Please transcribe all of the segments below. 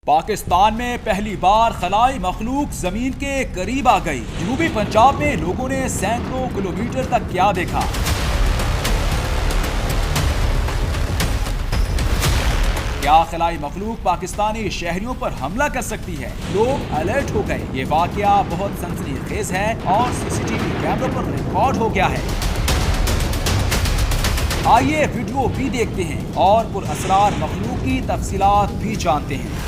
पाकिस्तान में पहली बार खलाई मखलूक जमीन के करीब आ गई। जनूबी पंजाब में लोगों ने सैकड़ों किलोमीटर तक क्या देखा? क्या खलाई मखलूक पाकिस्तानी शहरियों पर हमला कर सकती है? लोग अलर्ट हो गए। ये वाकया बहुत सनसनीखेज है और सीसीटीवी कैमरों पर रिकॉर्ड हो गया है। आइए वीडियो भी देखते हैं और पुरअसरार मखलूक की तफसीलात भी जानते हैं।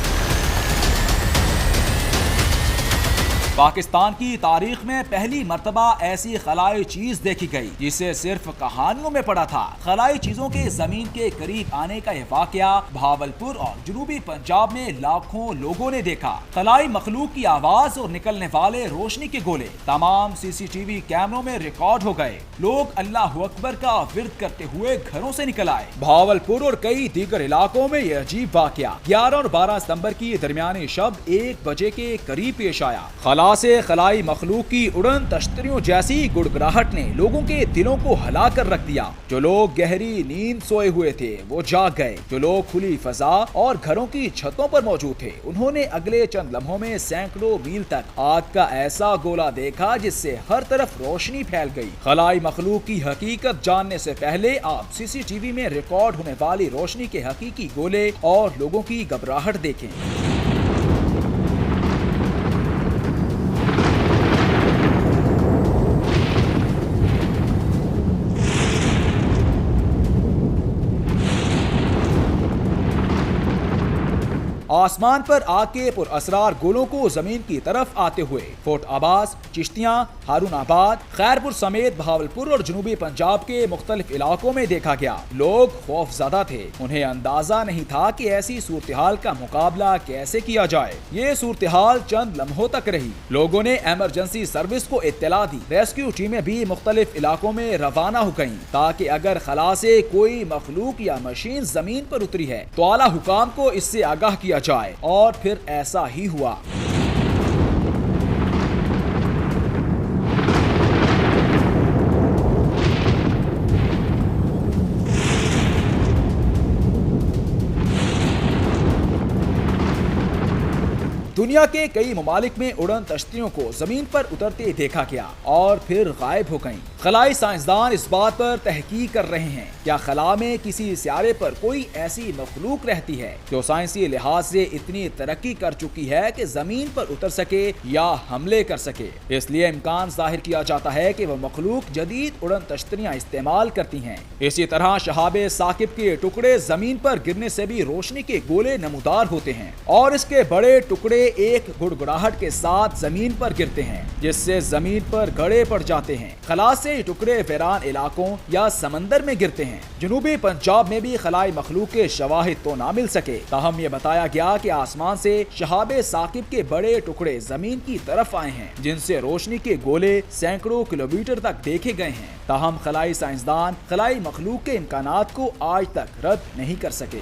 पाकिस्तान की तारीख में पहली मर्तबा ऐसी खलाई चीज देखी गई जिसे सिर्फ कहानियों में पढ़ा था। खलाई चीजों के जमीन के करीब आने का यह वाकया भावलपुर और जनूबी पंजाब में लाखों लोगों ने देखा। खलाई मखलूक की आवाज और निकलने वाले रोशनी के गोले तमाम सीसीटीवी कैमरों में रिकॉर्ड हो गए। लोग अल्लाह अकबर का विर्द करते हुए घरों से निकल आए। भावलपुर और कई दीगर इलाकों में यह अजीब वाकया 11 और 12 सितंबर की दरमियानी शब 1 बजे के करीब पेश आया। से खलाई मखलूक की उड़न तश्तरियों जैसी गुड़गड़ाहट ने लोगों के दिलों को हिला कर रख दिया। जो लोग गहरी नींद सोए हुए थे वो जाग गए। जो लोग खुली फजा और घरों की छतों पर मौजूद थे उन्होंने अगले चंद लम्हों में सैकड़ों मील तक आग का ऐसा गोला देखा जिससे हर तरफ रोशनी फैल गई। खलाई मखलूक की हकीकत जानने से पहले आप सीसीटीवी में रिकॉर्ड होने वाली रोशनी के हकीकी गोले और लोगों की घबराहट देखें। आसमान पर आग के पुरअसरार गोलों को जमीन की तरफ आते हुए फोर्ट अब्बास, चिश्तियां, हारून आबाद, खैरपुर समेत भावलपुर और जनूबी पंजाब के मुख्तलिफ इलाकों में देखा गया। लोग खौफजदा थे। उन्हें अंदाजा नहीं था कि ऐसी सूरत हाल का मुकाबला कैसे किया जाए। ये सूरत हाल चंद लम्हों तक रही। लोगों ने इमरजेंसी सर्विस को इत्तला दी। रेस्क्यू टीमें भी मुख्तलिफ इलाकों में रवाना हो गयी ताकि अगर खला से कोई मखलूक या मशीन जमीन पर उतरी है तो आला हुकाम को इससे आगाह किया जाए। और फिर ऐसा ही हुआ। दुनिया के कई ममालिक में उड़न तश्तियों को जमीन पर उतरते देखा गया और फिर गायब हो गईं। खलाई साइंसदान इस बात पर तहकीक कर रहे हैं क्या खला में किसी सियारे पर कोई ऐसी मखलूक रहती है जो साइंसी लिहाज से इतनी तरक्की कर चुकी है कि जमीन पर उतर सके या हमले कर सके। इसलिए इम्कान जाहिर किया जाता है कि वह मखलूक जदीद उड़न तश्तियां इस्तेमाल करती हैं। इसी तरह शहाबे साकिब के टुकड़े जमीन पर गिरने से भी रोशनी के गोले नमूदार होते हैं और इसके बड़े टुकड़े एक गुड़गुड़ाहट के साथ जमीन पर गिरते हैं जिससे जमीन पर गड़े पड़ जाते हैं। खला से टुकड़े वीरान इलाकों या समंदर में गिरते हैं। जनूबी पंजाब में भी खलाई मखलूक के शवाहिद तो ना मिल सके, ताहम ये बताया गया कि आसमान से शहाबे साकिब के बड़े टुकड़े जमीन की तरफ आए हैं जिनसे रोशनी के गोले सैकड़ों किलोमीटर तक देखे गए हैं। ताहम खलाई साइंसदान खलाई मखलूक के इम्कानात को आज तक रद्द नहीं कर सके।